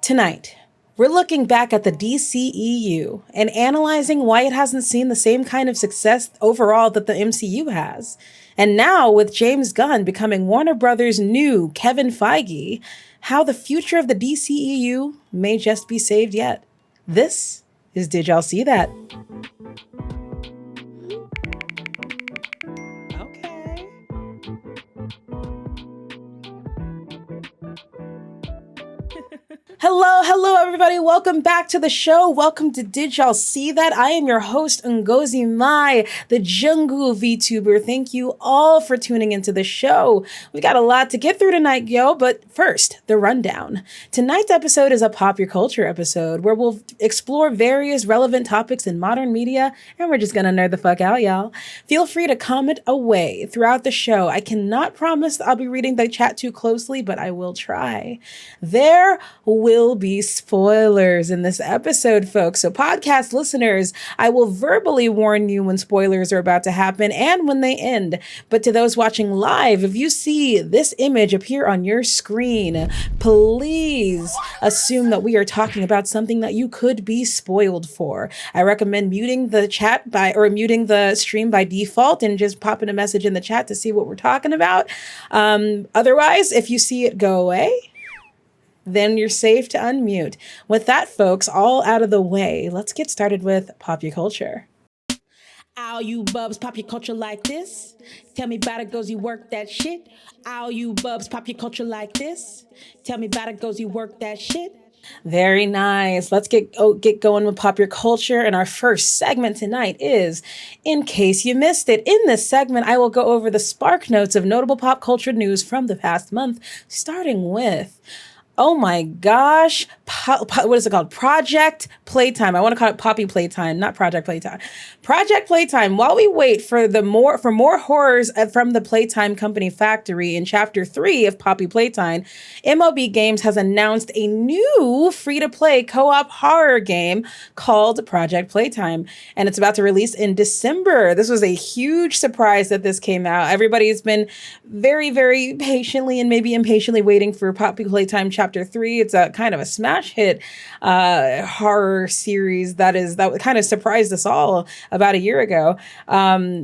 Tonight, we're looking back at the DCEU and analyzing why it hasn't seen the same kind of success overall that the MCU has. And now, with James Gunn becoming Warner Brothers' new Kevin Feige, how the future of the DCEU may just be saved yet. This is Did Y'all See That? Okay. Hello, everybody. Welcome back to the show. Welcome to Did Y'all See That? I am your host, Ngozi Mai, the Jungle VTuber. Thank you all for tuning into the show. We got a lot to get through tonight, yo, but first, the rundown. Tonight's episode is a pop your culture episode where we'll explore various relevant topics in modern media, and we're just gonna nerd the fuck out, y'all. Feel free to comment away throughout the show. I cannot promise I'll be reading the chat too closely, but I will try. There will be spoilers in this episode, folks. So podcast listeners, I will verbally warn you when spoilers are about to happen and when they end. But to those watching live, if you see this image appear on your screen, please assume that we are talking about something that you could be spoiled for. I recommend muting the chat muting the stream by default and just popping a message in the chat to see what we're talking about. Otherwise, if you see it go away, then you're safe to unmute. With that, folks, all out of the way, let's get started with Pop Your Culture. Ow, you bubs, pop your culture like this. Tell me about it, goes you work that shit. Ow, you bubs, pop your culture like this. Tell me about it, goes you work that shit. Very nice. Let's get going with Pop Your Culture. And our first segment tonight is In Case You Missed It. In this segment, I will go over the spark notes of notable pop culture news from the past month, starting with, oh my gosh, what is it called? Project Playtime. I want to call it Poppy Playtime, not Project Playtime. Project Playtime. While we wait for more horrors from the Playtime Company factory in Chapter 3 of Poppy Playtime, MLB Games has announced a new free-to-play co-op horror game called Project Playtime, and it's about to release in December. This was a huge surprise that this came out. Everybody's been very, very patiently and maybe impatiently waiting for Poppy Playtime Chapter 3. It's a kind of a smash hit horror series that kind of surprised us all about a year ago.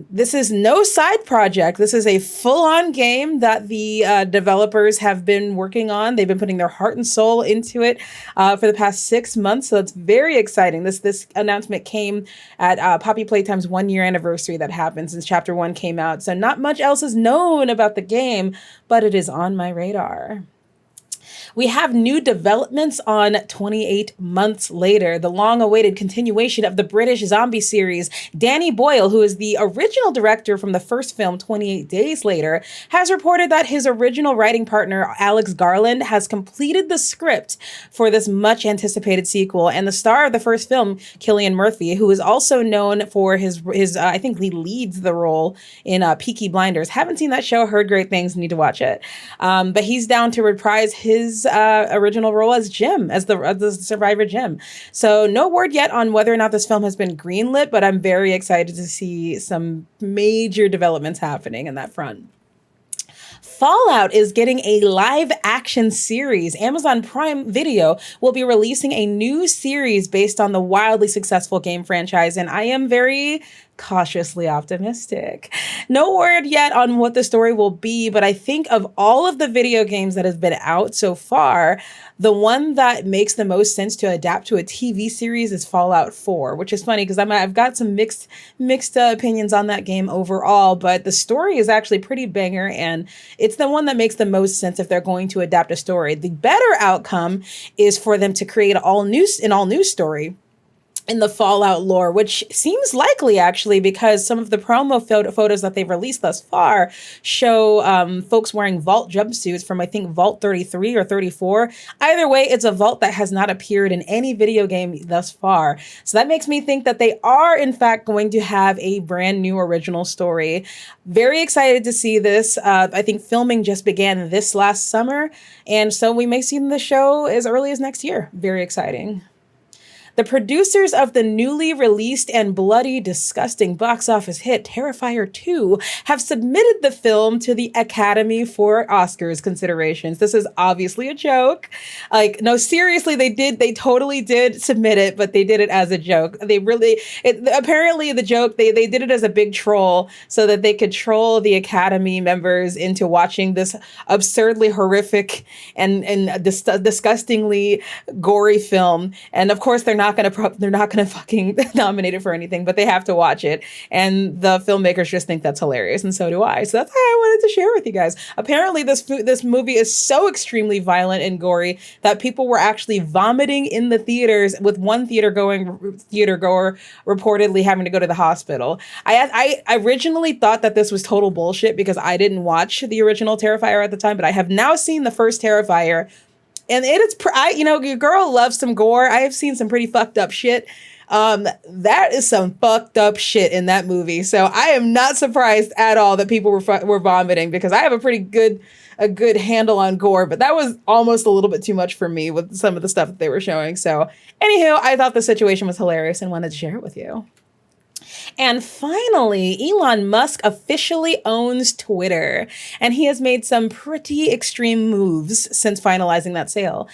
This is no side project. This is a full-on game that the developers have been working on. They've been putting their heart and soul into it for the past 6 months. So it's very exciting. This announcement came at Poppy Playtime's 1-year anniversary that happened since Chapter 1 came out. So not much else is known about the game, but it is on my radar. We have new developments on 28 Months Later, the long-awaited continuation of the British zombie series. Danny Boyle, who is the original director from the first film, 28 Days Later, has reported that his original writing partner, Alex Garland, has completed the script for this much-anticipated sequel. And the star of the first film, Cillian Murphy, who is also known for his I think he leads the role in Peaky Blinders. Haven't seen that show, heard great things, need to watch it. But he's down to reprise his original role as Jim, as the survivor Jim. So no word yet on whether or not this film has been greenlit, but I'm very excited to see some major developments happening in that front. Fallout is getting a live action series. Amazon Prime Video will be releasing a new series based on the wildly successful game franchise, and I am very cautiously optimistic. No word yet on what the story will be, but I think of all of the video games that have been out so far, the one that makes the most sense to adapt to a TV series is Fallout 4, which is funny because I've got some mixed opinions on that game overall, but the story is actually pretty banger, and it's the one that makes the most sense if they're going to adapt a story. The better outcome is for them to create an all new story in the Fallout lore, which seems likely actually because some of the promo photos that they've released thus far show folks wearing Vault jumpsuits from, I think, Vault 33 or 34. Either way, it's a Vault that has not appeared in any video game thus far. So that makes me think that they are, in fact, going to have a brand new original story. Very excited to see this. I think filming just began this last summer, and so we may see the show as early as next year. Very exciting. The producers of the newly released and bloody, disgusting box office hit Terrifier 2 have submitted the film to the Academy for Oscars considerations. This is obviously a joke. Like, no, seriously, they totally did submit it, but they did it as a joke. Apparently the joke, they did it as a big troll so that they could troll the Academy members into watching this absurdly horrific and disgustingly gory film. And of course, they're not gonna fucking nominate it for anything, but they have to watch it. And the filmmakers just think that's hilarious, and so do I. So that's why I wanted to share with you guys. Apparently, this movie is so extremely violent and gory that people were actually vomiting in the theaters, with one theater goer reportedly having to go to the hospital. I originally thought that this was total bullshit because I didn't watch the original Terrifier at the time, but I have now seen the first Terrifier, and your girl loves some gore. I have seen some pretty fucked up shit. That is some fucked up shit in that movie. So I am not surprised at all that people were vomiting, because I have a good handle on gore, but that was almost a little bit too much for me with some of the stuff that they were showing. So anywho, I thought the situation was hilarious and wanted to share it with you. And finally, Elon Musk officially owns Twitter, and he has made some pretty extreme moves since finalizing that sale.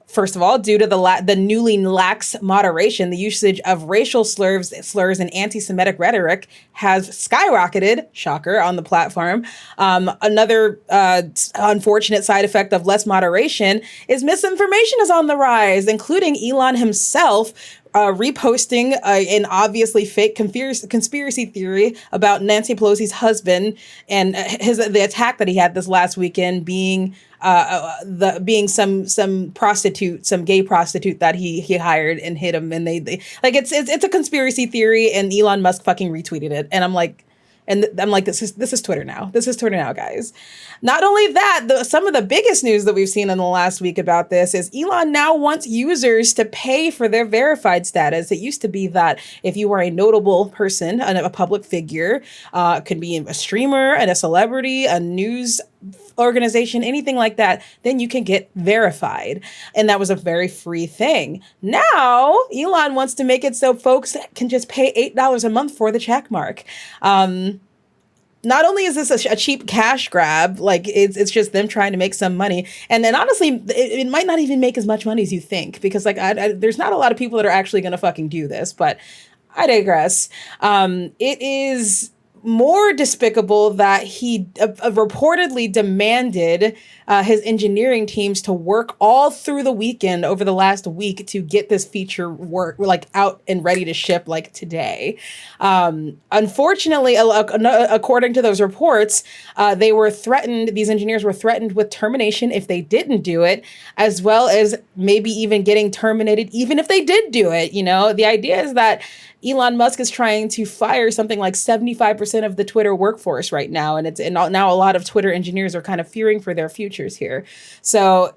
First of all, due to the newly lax moderation, the usage of racial slurs and anti-Semitic rhetoric has skyrocketed, shocker, on the platform. Another unfortunate side effect of less moderation is misinformation is on the rise, including Elon himself reposting an obviously fake conspiracy theory about Nancy Pelosi's husband and the attack that he had this last weekend being some prostitute, some gay prostitute that he hired and hit him, and they like it's a conspiracy theory, and Elon Musk fucking retweeted it, and I'm like, this is Twitter now. This is Twitter now, guys. Not only that, some of the biggest news that we've seen in the last week about this is Elon now wants users to pay for their verified status. It used to be that if you were a notable person, a public figure, could be a streamer and a celebrity, a news organization, anything like that, then you can get verified. And that was a very free thing. Now, Elon wants to make it so folks can just pay $8 a month for the check mark. Not only is this a cheap cash grab, like it's just them trying to make some money. And then honestly, it might not even make as much money as you think, because like there's not a lot of people that are actually going to fucking do this, but I digress. It is more despicable that he reportedly demanded his engineering teams to work all through the weekend over the last week to get this feature out and ready to ship like today. Unfortunately, according to those reports, these engineers were threatened with termination if they didn't do it, as well as maybe even getting terminated even if they did do it. You know, the idea is that Elon Musk is trying to fire something like 75% of the Twitter workforce right now. And now a lot of Twitter engineers are kind of fearing for their futures here. So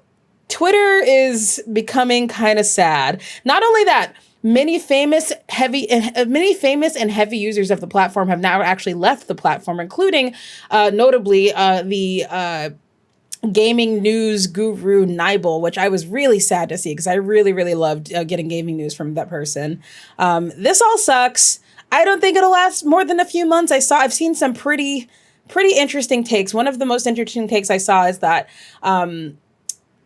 Twitter is becoming kind of sad. Not only that, many famous and heavy users of the platform have now actually left the platform, including notably the gaming news guru Nibel, which I was really sad to see because I really, really loved getting gaming news from that person. This all sucks. I don't think it'll last more than a few months. I've seen some pretty interesting takes. One of the most interesting takes I saw is that Elon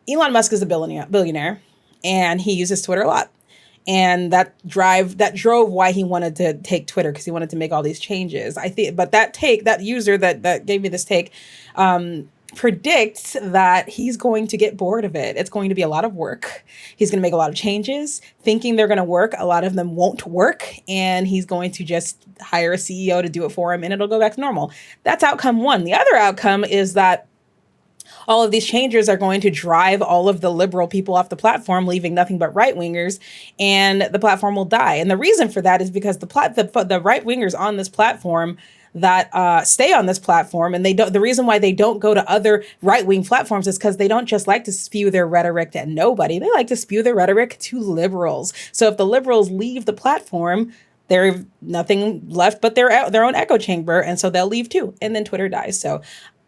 Musk is a billionaire, and he uses Twitter a lot. And that drove why he wanted to take Twitter, because he wanted to make all these changes. I think, but that user that gave me this take predicts that he's going to get bored of it. It's going to be a lot of work. He's going to make a lot of changes, thinking they're going to work. A lot of them won't work, and he's going to just hire a CEO to do it for him, and it'll go back to normal. That's outcome one. The other outcome is that all of these changes are going to drive all of the liberal people off the platform, leaving nothing but right-wingers, and the platform will die. And the reason for that is because the right-wingers on this platform that stay on this platform, and the reason why they don't go to other right-wing platforms is because they don't just like to spew their rhetoric at nobody. They like to spew their rhetoric to liberals. So if the liberals leave the platform, there's nothing left but their own echo chamber, and so they'll leave too, and then Twitter dies. So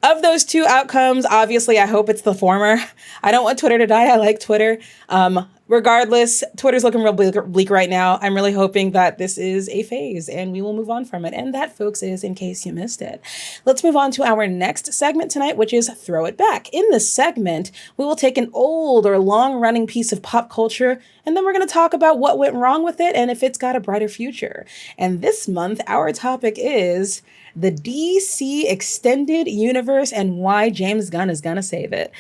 Of those two outcomes, obviously, I hope it's the former. I don't want Twitter to die. I like Twitter. Regardless, Twitter's looking real bleak right now. I'm really hoping that this is a phase and we will move on from it. And that, folks, is in case you missed it. Let's move on to our next segment tonight, which is Throw It Back. In this segment, we will take an old or long-running piece of pop culture, and then we're going to talk about what went wrong with it and if it's got a brighter future. And this month, our topic is the DC Extended Universe and why James Gunn is going to save it.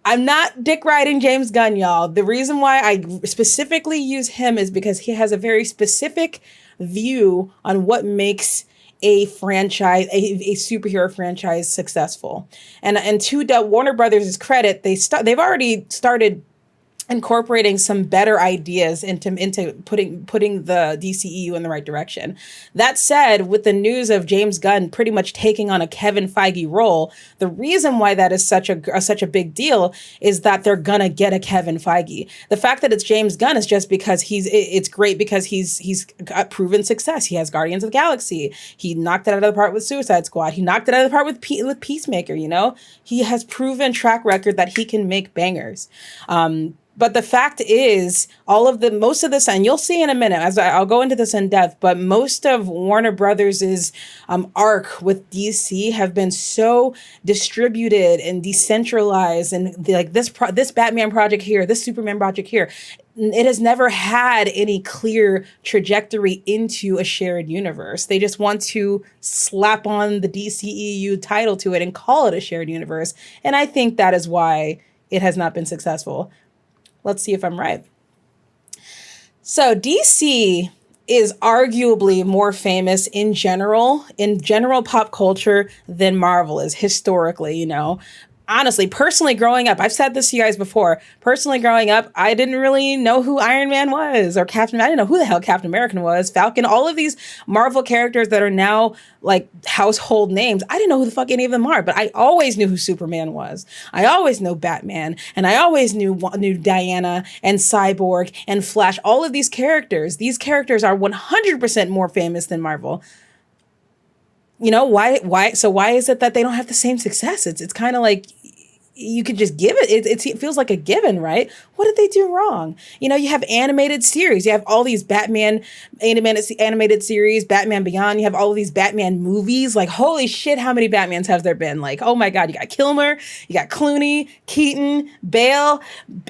I'm not dick riding James Gunn, y'all. The reason why I specifically use him is because he has a very specific view on what makes a franchise, a superhero franchise successful. And to Warner Brothers' credit, they've already started incorporating some better ideas into putting the DCEU in the right direction. That said, with the news of James Gunn pretty much taking on a Kevin Feige role, the reason why that is such a big deal is that they're gonna get a Kevin Feige. The fact that it's James Gunn is just because it's great because he's got proven success. He has Guardians of the Galaxy. He knocked it out of the park with Suicide Squad. He knocked it out of the park with Peacemaker. You know, he has proven track record that he can make bangers. But the fact is, most of this, and you'll see in a minute, as I'll go into this in depth, but most of Warner Brothers' arc with DC have been so distributed and decentralized, and like this Batman project here, this Superman project here, it has never had any clear trajectory into a shared universe. They just want to slap on the DCEU title to it and call it a shared universe, and I think that is why it has not been successful. Let's see if I'm right. So DC is arguably more famous in general pop culture than Marvel is historically, you know. Honestly, personally growing up, I've said this to you guys before, personally growing up, I didn't really know who Iron Man was or I didn't know who the hell Captain America was, Falcon, all of these Marvel characters that are now like household names. I didn't know who the fuck any of them are, but I always knew who Superman was. I always knew Batman, and I always knew Diana and Cyborg and Flash, all of these characters. These characters are 100% more famous than Marvel. You know, why? So why is it that they don't have the same success? It's kind of like you could just give it. It feels like a given, right? What did they do wrong? You know, you have animated series. You have all these Batman animated series, Batman Beyond. You have all of these Batman movies. Like, holy shit, how many Batmans have there been? Like, oh my God, you got Kilmer, you got Clooney, Keaton, Bale,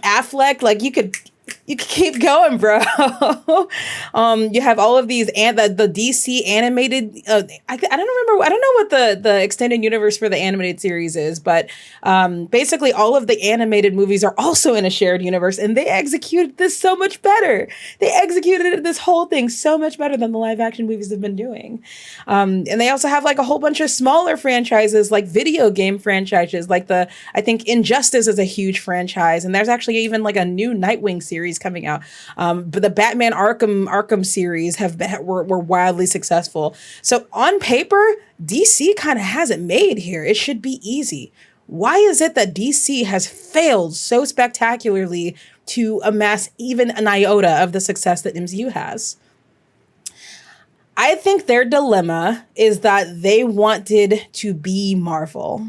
Affleck. Like, you could keep going, bro. You have all of these and the DC animated. I don't remember. I don't know what the extended universe for the animated series is, but basically all of the animated movies are also in a shared universe, and they executed this so much better. They executed this whole thing so much better than the live action movies have been doing. And they also have like a whole bunch of smaller franchises, like video game franchises, like I think Injustice is a huge franchise, and there's actually even like a new Nightwing series coming out. But the Batman Arkham series were wildly successful. So on paper, DC kind of has it made here. It should be easy. Why is it that DC has failed so spectacularly to amass even an iota of the success that MCU has? I think their dilemma is that they wanted to be Marvel.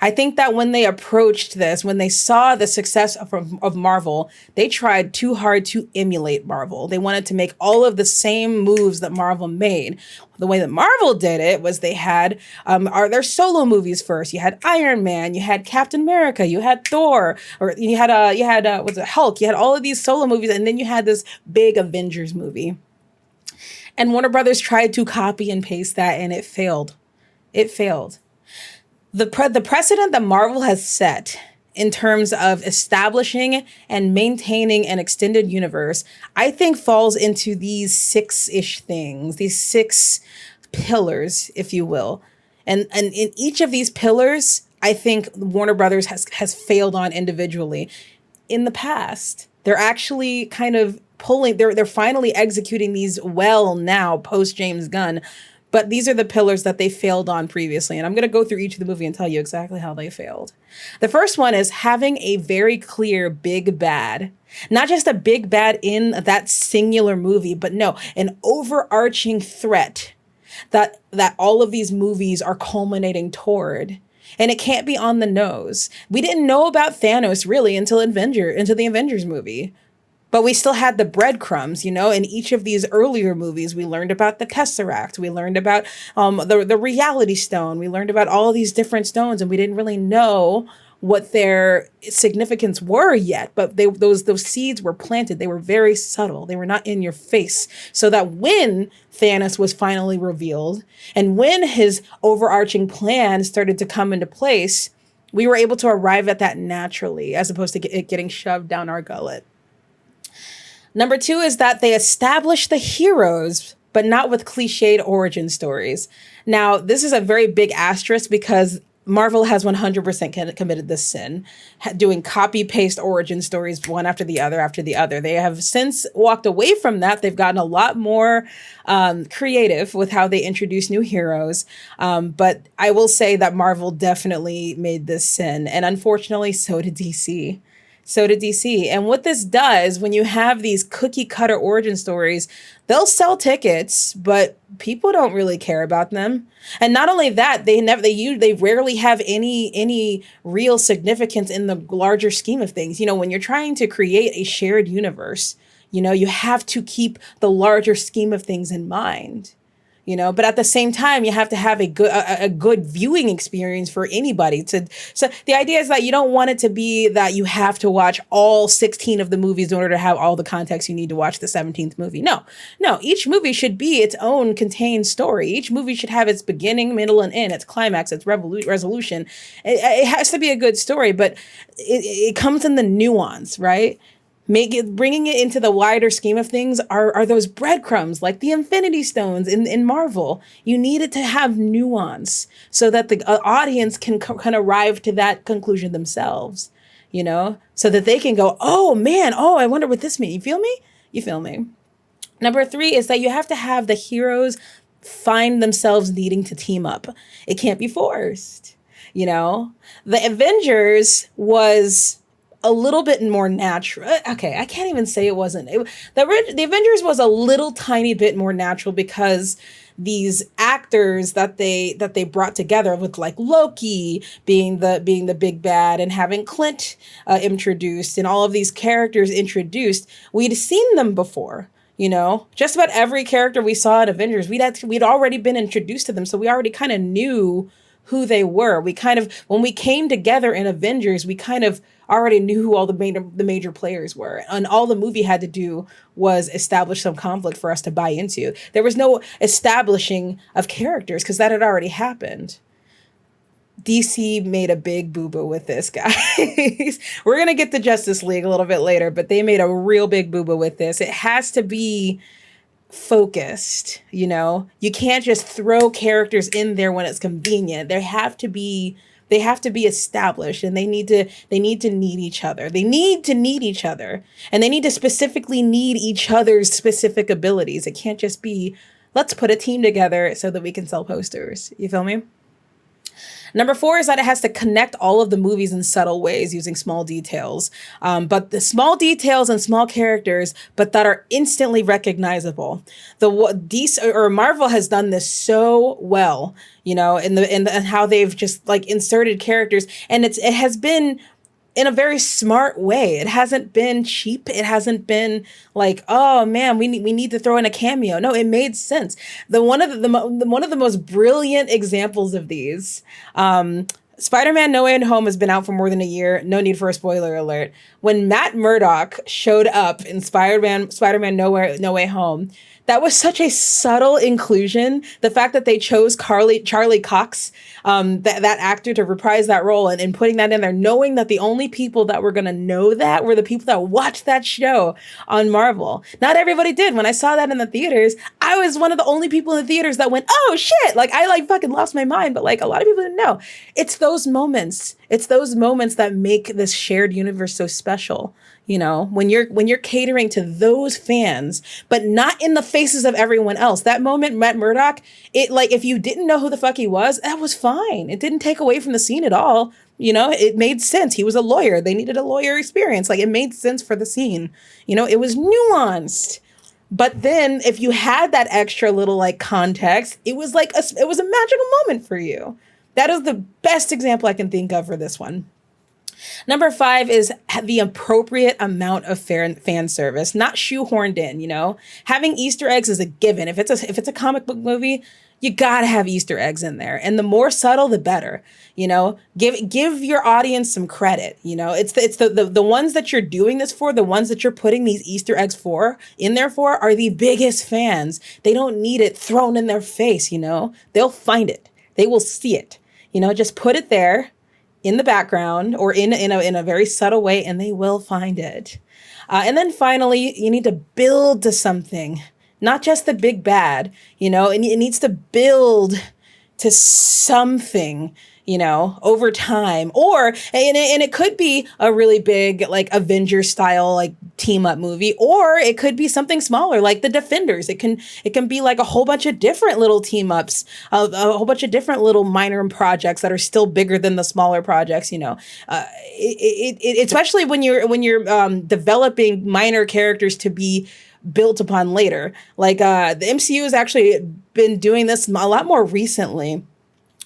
I think that when they approached this, when they saw the success of Marvel, they tried too hard to emulate Marvel. They wanted to make all of the same moves that Marvel made. The way that Marvel did it was they had their solo movies first. You had Iron Man, you had Captain America, you had Thor, or you had Hulk. You had all of these solo movies, and then you had this big Avengers movie. And Warner Brothers tried to copy and paste that, and it failed. It failed. The precedent that Marvel has set in terms of establishing and maintaining an extended universe, I think falls into these six-ish things, these six pillars, if you will. And in each of these pillars, I think Warner Brothers has failed on individually. In the past, they're actually kind of they're finally executing these well now, post James Gunn. But these are the pillars that they failed on previously. And I'm going to go through each of the movie and tell you exactly how they failed. The first one is having a very clear big bad. Not just a big bad in that singular movie, but no, an overarching threat that all of these movies are culminating toward. And it can't be on the nose. We didn't know about Thanos really until the Avengers movie. But we still had the breadcrumbs, you know. In each of these earlier movies, we learned about the Tesseract. We learned about the Reality Stone. We learned about all of these different stones, and we didn't really know what their significance were yet. But those seeds were planted. They were very subtle. They were not in your face. So that when Thanos was finally revealed, and when his overarching plan started to come into place, we were able to arrive at that naturally, as opposed to it getting shoved down our gullet. Number 2 is that they establish the heroes, but not with cliched origin stories. Now, this is a very big asterisk because Marvel has 100% committed this sin, doing copy-paste origin stories one after the other. They have since walked away from that. They've gotten a lot more creative with how they introduce new heroes. But I will say that Marvel definitely made this sin. And unfortunately, so did DC. And what this does, when you have these cookie cutter origin stories, they'll sell tickets, but people don't really care about them. And not only that, they rarely have any real significance in the larger scheme of things. You know, when you're trying to create a shared universe, you know, you have to keep the larger scheme of things in mind. You know, but at the same time, you have to have a good viewing experience for anybody. So the idea is that you don't want it to be that you have to watch all 16 of the movies in order to have all the context you need to watch the 17th movie. No, each movie should be its own contained story. Each movie should have its beginning, middle, and end, its climax, its resolution. It has to be a good story, but it comes in the nuance, right? Bringing it into the wider scheme of things are those breadcrumbs, like the Infinity Stones in Marvel. You need it to have nuance so that the audience can arrive to that conclusion themselves, you know, so that they can go, oh man, I wonder what this means. You feel me? Number 3 is that you have to have the heroes find themselves needing to team up. It can't be forced, you know. The Avengers was a little bit more natural. Okay, I can't even say it wasn't. The Avengers was a little tiny bit more natural because these actors that they brought together, with like Loki being the big bad and having Clint introduced and all of these characters introduced, we'd seen them before. You know, just about every character we saw in Avengers, we'd already been introduced to them, so we already kind of knew who they were. When we came together in Avengers, we kind of already knew who all the major players were. And all the movie had to do was establish some conflict for us to buy into. There was no establishing of characters because that had already happened. DC made a big boo-boo with this, guys. We're going to get to Justice League a little bit later, but they made a real big boo-boo with this. It has to be focused, you know. You can't just throw characters in there when it's convenient. They have to be established, and they need to need each other. They need to need each other, and they need to specifically need each other's specific abilities. It can't just be, let's put a team together so that we can sell posters. You feel me? Number 4 is that it has to connect all of the movies in subtle ways using small details. But the small details and small characters, but that are instantly recognizable. DC or Marvel has done this so well, you know, in how they've just like inserted characters, and it has been in a very smart way. It hasn't been cheap. It hasn't been like, oh man, we need to throw in a cameo. No, it made sense. One of the most brilliant examples of these, Spider-Man No Way Home has been out for more than a year. No need for a spoiler alert. When Matt Murdock showed up in Spider-Man No Way Home, that was such a subtle inclusion. The fact that they chose Charlie Cox, that actor, to reprise that role, and putting that in there, knowing that the only people that were going to know that were the people that watched that show on Marvel. Not everybody did. When I saw that in the theaters, I was one of the only people in the theaters that went, oh shit, like I like fucking lost my mind. But like a lot of people didn't know. It's those moments that make this shared universe so special. You know, when you're catering to those fans, but not in the faces of everyone else. That moment, Matt Murdock, it, like, if you didn't know who the fuck he was, that was fine. It didn't take away from the scene at all. You know, it made sense. He was a lawyer. They needed a lawyer experience. Like, it made sense for the scene. You know, it was nuanced. But then if you had that extra little like context, it was like it was a magical moment for you. That is the best example I can think of for this one. Number 5 is the appropriate amount of fan service, not shoehorned in, you know? Having Easter eggs is a given. If it's a comic book movie, you gotta have Easter eggs in there. And the more subtle, the better. You know, give your audience some credit. You know, it's the ones that you're doing this for, the ones that you're putting these Easter eggs in there for are the biggest fans. They don't need it thrown in their face, you know? They'll find it. They will see it. You know, just put it there in the background or in a very subtle way, and they will find it. And then finally, you need to build to something, not just the big bad, you know, it needs to build to something, you know, over time. Or, and it could be a really big, like Avengers style, like team up movie, or it could be something smaller, like The Defenders. It can be like a whole bunch of different little team ups, a whole bunch of different little minor projects that are still bigger than the smaller projects, you know. Especially when you're developing minor characters to be built upon later. Like the MCU has actually been doing this a lot more recently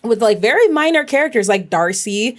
with like very minor characters like Darcy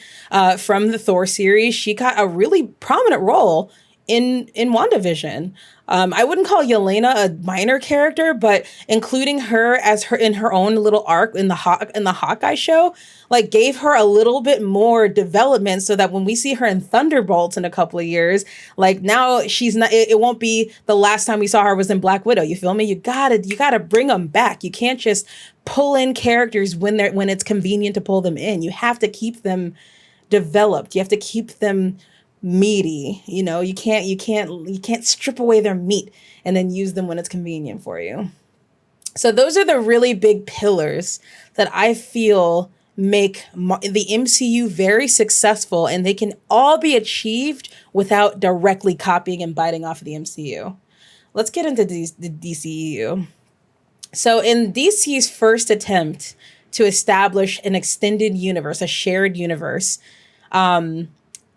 from the Thor series. She got a really prominent role in WandaVision. I wouldn't call Yelena a minor character, but including her in her own little arc in the Hawkeye show, like gave her a little bit more development so that when we see her in Thunderbolts in a couple of years, like now she's not, it won't be the last time we saw her was in Black Widow. You feel me? You gotta bring them back. You can't just pull in characters when it's convenient to pull them in. You have to keep them developed. You have to keep them meaty. You know, you can't strip away their meat and then use them when it's convenient for you. So those are the really big pillars that I feel make the MCU very successful, and they can all be achieved without directly copying and biting off of the MCU. Let's get into the DCEU. So in DC's first attempt to establish an extended universe, a shared universe, the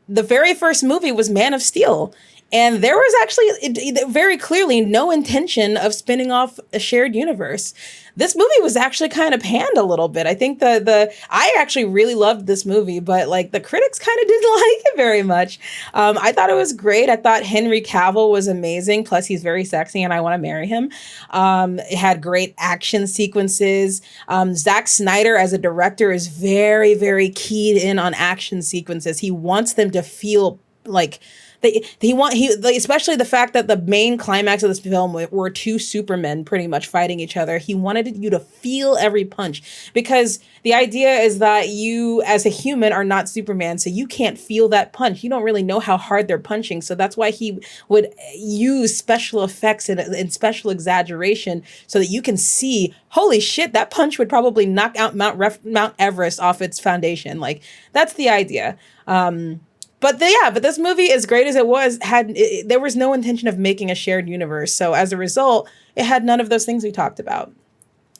very first movie was Man of Steel. And there was actually very clearly no intention of spinning off a shared universe. This movie was actually kind of panned a little bit. I think I actually really loved this movie, but like the critics kind of didn't like it very much. I thought it was great. I thought Henry Cavill was amazing. Plus he's very sexy and I want to marry him. It had great action sequences. Zack Snyder as a director is very, very keyed in on action sequences. He wants them to feel like especially the fact that the main climax of this film were two Supermen pretty much fighting each other. He wanted you to feel every punch, because the idea is that you as a human are not Superman, so you can't feel that punch. You don't really know how hard they're punching. So that's why he would use special effects and special exaggeration so that you can see, holy shit, that punch would probably knock out Mount Everest off its foundation. Like, that's the idea. But this movie, as great as it was, there was no intention of making a shared universe. So as a result, it had none of those things we talked about.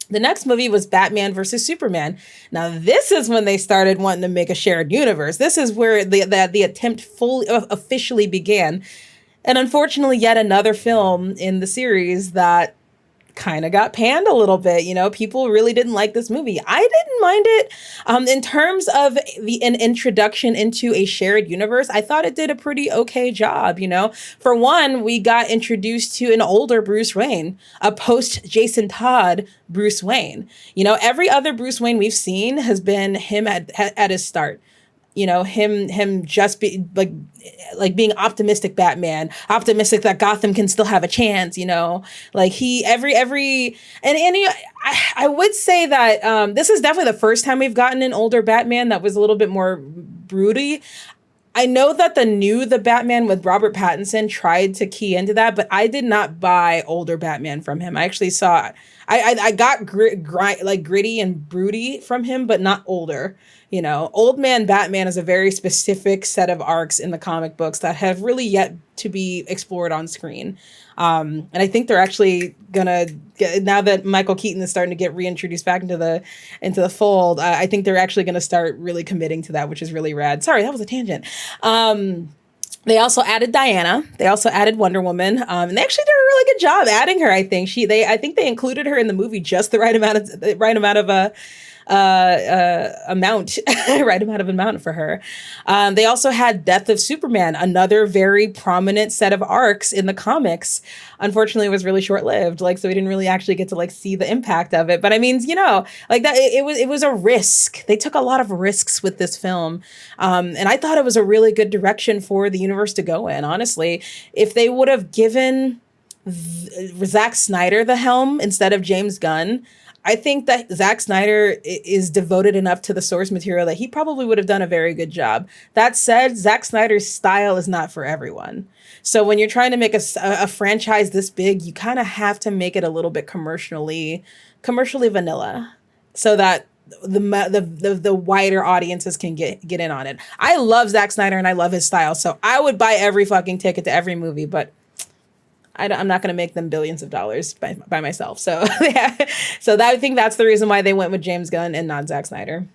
The next movie was Batman versus Superman. Now, this is when they started wanting to make a shared universe. This is where the attempt fully officially began. And unfortunately, yet another film in the series that kind of got panned a little bit. You know, people really didn't like this movie. I didn't mind it. In terms of an introduction into a shared universe, I thought it did a pretty okay job. You know, for one, we got introduced to an older Bruce Wayne, a post Jason Todd Bruce Wayne. You know, every other Bruce Wayne we've seen has been him at his start. You know, him just be like being optimistic Batman, optimistic that Gotham can still have a chance, you know, like I would say that this is definitely the first time we've gotten an older Batman that was a little bit more broody. I know that the Batman with Robert Pattinson tried to key into that, but I did not buy older Batman from him. I actually saw, I got gritty and broody from him, but not older. You know, old man Batman is a very specific set of arcs in the comic books that have really yet to be explored on screen. And I think they're actually gonna now that Michael Keaton is starting to get reintroduced back into the fold. I think they're actually gonna start really committing to that, which is really rad. Sorry, that was a tangent. They also added Diana. They also added Wonder Woman, and they actually did a really good job adding her. I think I think they included her in the movie just the right amount of amount, right amount of amount for her. They also had Death of Superman, another very prominent set of arcs in the comics. Unfortunately, it was really short lived. Like, so we didn't really actually get to like see the impact of it. But I mean, like that, it was a risk. They took a lot of risks with this film, and I thought it was a really good direction for the universe to go in. Honestly, if they would have given Zack Snyder the helm instead of James Gunn, I think that Zack Snyder is devoted enough to the source material that he probably would have done a very good job. That said, Zack Snyder's style is not for everyone. So when you're trying to make a franchise this big, you kind of have to make it a little bit commercially vanilla, so that the wider audiences can get in on it. I love Zack Snyder and I love his style, so I would buy every fucking ticket to every movie, but I'm not going to make them billions of dollars by myself. So yeah. So I think that's the reason why they went with James Gunn and not Zack Snyder.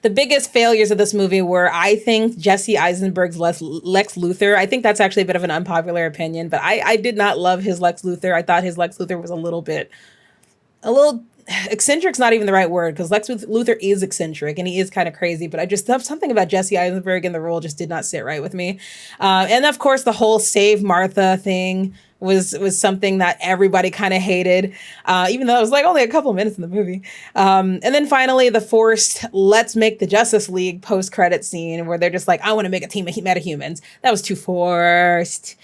The biggest failures of this movie were, I think, Jesse Eisenberg's Lex Luthor. I think that's actually a bit of an unpopular opinion, but I did not love his Lex Luthor. I thought his Lex Luthor was a little eccentric's not even the right word, because Lex Luthor is eccentric and he is kind of crazy, but I just thought something about Jesse Eisenberg in the role just did not sit right with me. And of course, the whole Save Martha thing was something that everybody kind of hated, even though it was like only a couple minutes in the movie. And then finally, the forced "let's make the Justice League" post-credit scene where they're just like, I want to make a team of metahumans. That was too forced.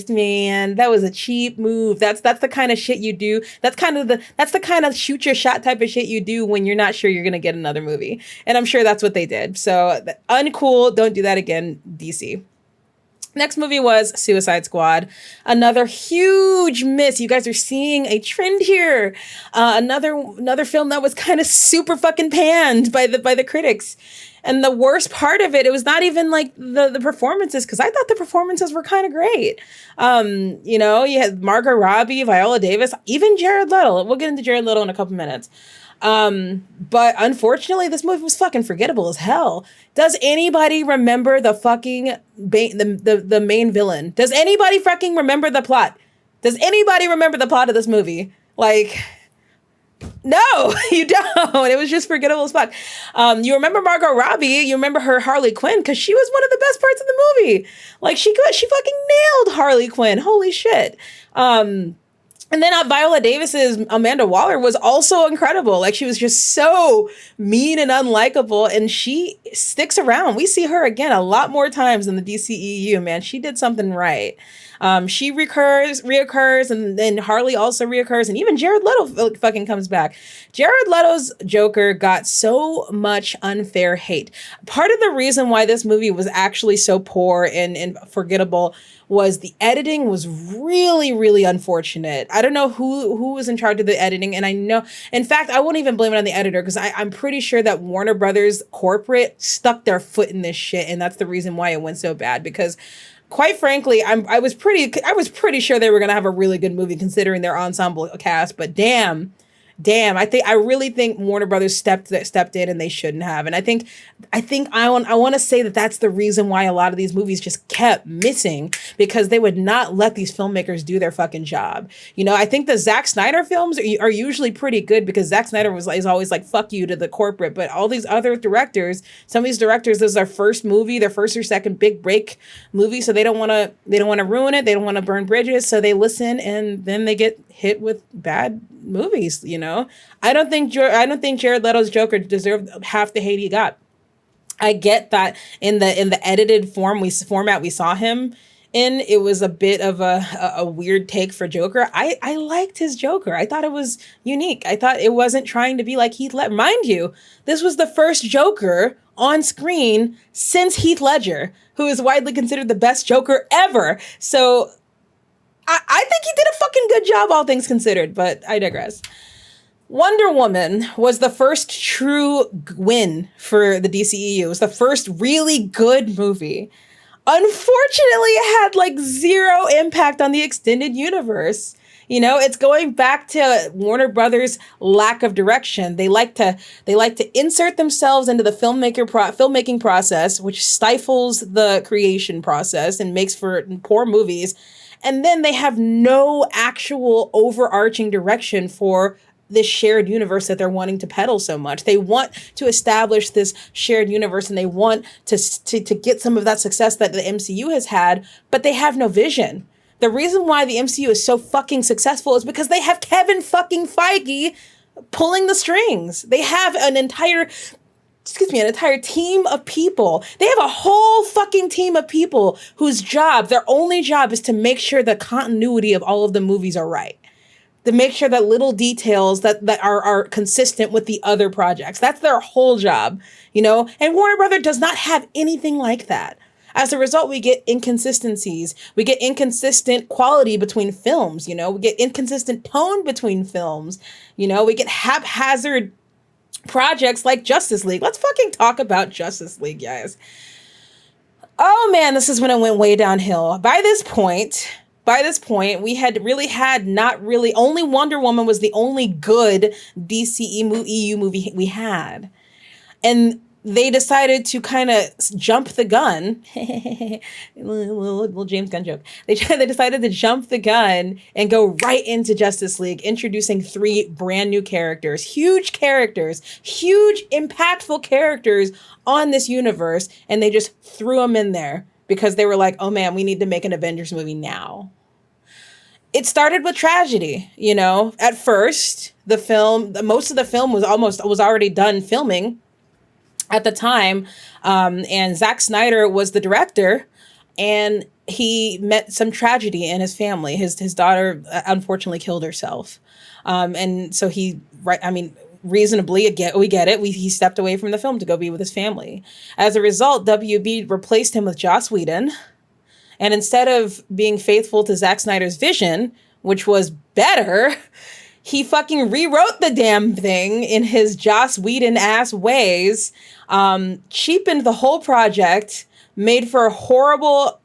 Man. That was a cheap move. That's the kind of shit you do. That's the kind of shoot your shot type of shit you do when you're not sure you're gonna get another movie. And I'm sure that's what they did. So uncool. Don't do that again, DC. Next movie was Suicide Squad. Another huge miss. You guys are seeing a trend here. Another film that was kind of super fucking panned by the critics. And the worst part of it was not even like the performances, because I thought the performances were kind of great. You had Margot Robbie, Viola Davis, even Jared Leto. We'll get into Jared Leto in a couple minutes. But unfortunately, this movie was fucking forgettable as hell. Does anybody remember the fucking the main villain? Does anybody fucking remember the plot? Does anybody remember the plot of this movie? Like, no, you don't. It was just forgettable as fuck. You remember Margot Robbie? You remember her Harley Quinn, because she was one of the best parts of the movie. Like, she fucking nailed Harley Quinn. Holy shit. And then Viola Davis's Amanda Waller was also incredible. Like, she was just so mean and unlikable, and she sticks around. We see her again a lot more times in the DCEU, man. She did something right. She reoccurs, and then Harley also reoccurs, and even Jared Leto fucking comes back. Jared Leto's Joker got so much unfair hate. Part of the reason why this movie was actually so poor and forgettable was the editing was really, really unfortunate. I don't know who was in charge of the editing, and I know, in fact, I won't even blame it on the editor, because I'm pretty sure that Warner Brothers corporate stuck their foot in this shit, and that's the reason why it went so bad. Because quite frankly, I was pretty sure they were gonna have a really good movie considering their ensemble cast, but damn, I really think Warner Brothers stepped in, and they shouldn't have. And I want to say that that's the reason why a lot of these movies just kept missing, because they would not let these filmmakers do their fucking job. I think the Zack Snyder films are usually pretty good, because Zack Snyder is always like, fuck you to the corporate. But all these other directors, some of these directors, this is their first movie, their first or second big break movie, so they don't want to ruin it. They don't want to burn bridges, so they listen, and then they get hit with bad movies. I don't think Jared Leto's Joker deserved half the hate he got. I get that in the edited format we saw him in, it was a bit of a weird take for Joker. I liked his Joker. I thought it was unique. I thought it wasn't trying to be like Heath Ledger. Mind you, this was the first Joker on screen since Heath Ledger, who is widely considered the best Joker ever. So I think he did a fucking good job, all things considered, but I digress. Wonder Woman was the first true win for the DCEU. It was the first really good movie. Unfortunately, it had like zero impact on the extended universe. You know, it's going back to Warner Brothers' lack of direction. They like to insert themselves into the filmmaking process, which stifles the creation process and makes for poor movies. And then they have no actual overarching direction for this shared universe that they're wanting to peddle so much. They want to establish this shared universe, and they want to get some of that success that the MCU has had, but they have no vision. The reason why the MCU is so fucking successful is because they have Kevin fucking Feige pulling the strings. They have an entire team of people. They have a whole fucking team of people whose their only job is to make sure the continuity of all of the movies are right. To make sure that little details that are consistent with the other projects. That's their whole job, you know? And Warner Brothers does not have anything like that. As a result, we get inconsistencies. We get inconsistent quality between films, you know? We get inconsistent tone between films, you know? We get haphazard projects like Justice League. Let's fucking talk about Justice League, guys. Oh man, this is when it went way downhill. By this point, we only Wonder Woman was the only good DCEU movie we had. And they decided to kind of jump the gun. little James Gunn joke. They decided to jump the gun and go right into Justice League, introducing 3 brand new characters, huge impactful characters on this universe. And they just threw them in there because they were like, oh man, we need to make an Avengers movie now. It started with tragedy, you know. At first, most of the film was already done filming at the time, and Zack Snyder was the director, and he met some tragedy in his family. His daughter unfortunately killed herself, and so reasonably, we get it. He stepped away from the film to go be with his family. As a result, WB replaced him with Joss Whedon. And instead of being faithful to Zack Snyder's vision, which was better, he fucking rewrote the damn thing in his Joss Whedon-ass ways, cheapened the whole project, made for a horrible,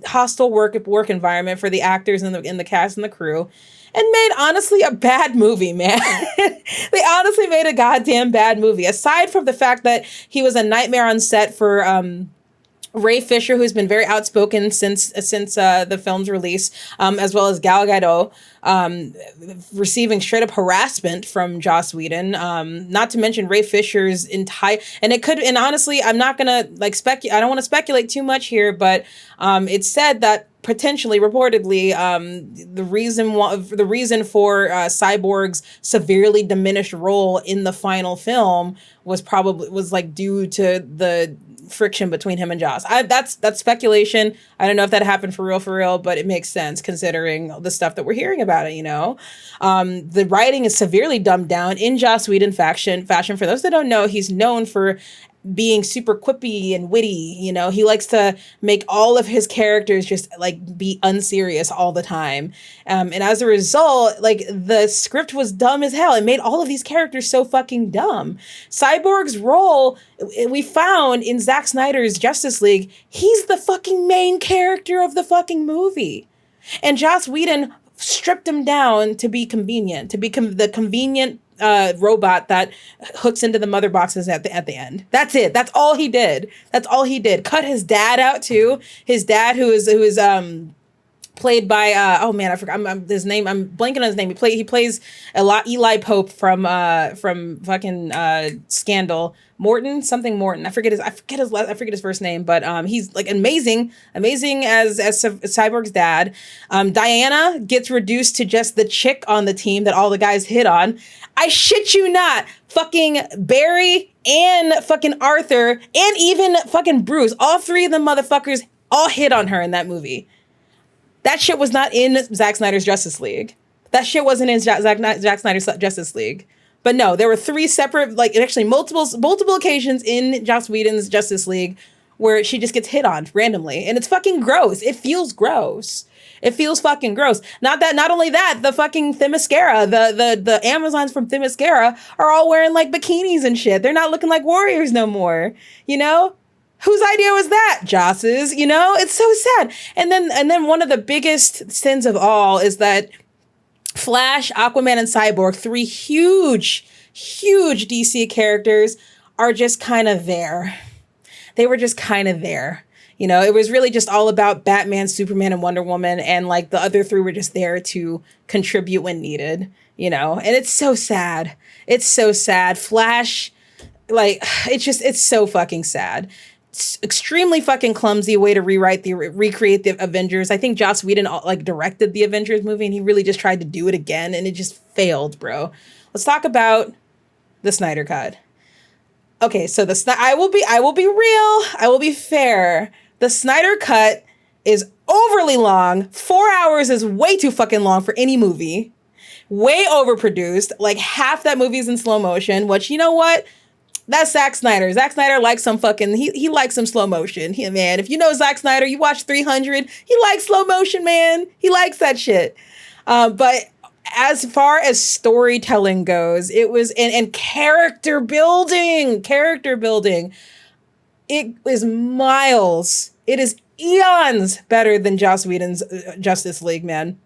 hostile work environment for the actors in the cast and the crew, and made, honestly, a bad movie, man. They honestly made a goddamn bad movie. Aside from the fact that he was a nightmare on set for Ray Fisher, who's been very outspoken since the film's release, as well as Gal Gadot, receiving straight up harassment from Joss Whedon. Not to mention Ray Fisher's and honestly, I'm not gonna I don't want to speculate too much here, but it's said that reportedly, the reason for Cyborg's severely diminished role in the final film was due to the friction between him and Joss. That's speculation. I don't know if that happened for real, but it makes sense considering the stuff that we're hearing about it, you know? The writing is severely dumbed down in Joss Whedon fashion. For those that don't know, he's known for being super quippy and witty, you know. He likes to make all of his characters just be unserious all the time. And as a result, the script was dumb as hell. It made all of these characters so fucking dumb. Cyborg's role, we found in Zack Snyder's Justice League, he's the fucking main character of the fucking movie. And Joss Whedon stripped him down to be convenient, to become the convenient robot that hooks into the mother boxes at the end. That's it. That's all he did. Cut his dad out too. His dad, who is played by oh man, I forgot his name. I'm blanking on his name. He plays a lot Eli Pope from fucking Scandal. Morton. I forget his first name, but he's amazing as Cyborg's dad. Diana gets reduced to just the chick on the team that all the guys hit on. I shit you not. Fucking Barry and fucking Arthur and even fucking Bruce, all 3 of them motherfuckers all hit on her in that movie. That shit was not in Zack Snyder's Justice League. That shit wasn't in Zack Snyder's Justice League. But no, there were 3 separate, actually multiple occasions in Joss Whedon's Justice League where she just gets hit on randomly. And it's fucking gross. It feels gross. It feels fucking gross. Not only that, the fucking Themyscira, the Amazons from Themyscira are all wearing bikinis and shit. They're not looking like warriors no more, you know? Whose idea was that? Joss's, you know? It's so sad. And then one of the biggest sins of all is that Flash, Aquaman, and Cyborg, three huge DC characters, are just kind of there. They were just kind of there. You know, it was really just all about Batman, Superman, and Wonder Woman. And like the other three were just there to contribute when needed, you know, and it's so sad. It's so sad. Flash, like, it's so fucking sad. It's extremely fucking clumsy way to recreate the Avengers. I think Joss Whedon like directed the Avengers movie and he really just tried to do it again and it just failed, bro. Let's talk about the Snyder Cut. Okay, so I will be real. I will be fair. The Snyder Cut is overly long. 4 hours is way too fucking long for any movie. Way overproduced. Like half that movie's in slow motion, which, you know what? That's Zack Snyder. Zack Snyder likes some fucking, he likes some slow motion. Man, if you know Zack Snyder, you watch 300, he likes slow motion, man. He likes that shit. But as far as storytelling goes, it was, and character building, it is miles. It is eons better than Joss Whedon's Justice League, man.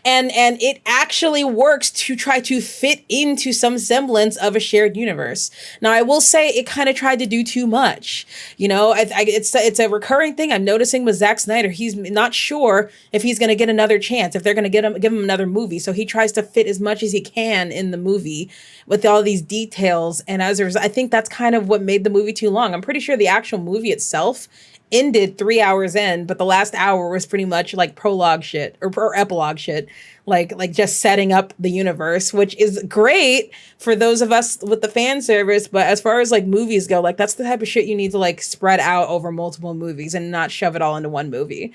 And it actually works to try to fit into some semblance of a shared universe. Now, I will say it kind of tried to do too much. You know, it's a recurring thing I'm noticing with Zack Snyder. He's not sure if he's going to get another chance, if they're going to give him another movie. So he tries to fit as much as he can in the movie with all these details. And as a result, I think that's kind of what made the movie too long. I'm pretty sure the actual movie itself ended 3 hours in, but the last hour was pretty much like prologue shit or epilogue shit, like just setting up the universe, which is great for those of us with the fan service. But as far as like movies go, like that's the type of shit you need to like spread out over multiple movies and not shove it all into one movie.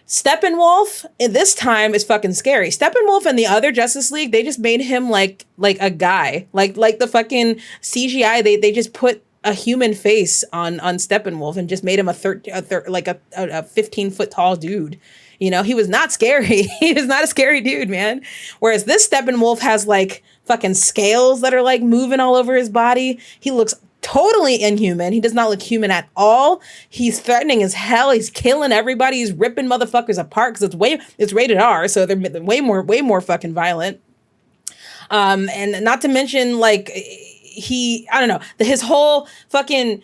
Steppenwolf this time is fucking scary. Steppenwolf and the other Justice League, they just made him like a guy, like the fucking CGI. They just put a human face on Steppenwolf and just made him a 15-foot tall dude. You know, he was not scary. He was not a scary dude, man. Whereas this Steppenwolf has like fucking scales that are like moving all over his body. He looks totally inhuman. He does not look human at all. He's threatening as hell. He's killing everybody. He's ripping motherfuckers apart because it's rated R, so they're way more fucking violent. And not to mention like I don't know, his whole fucking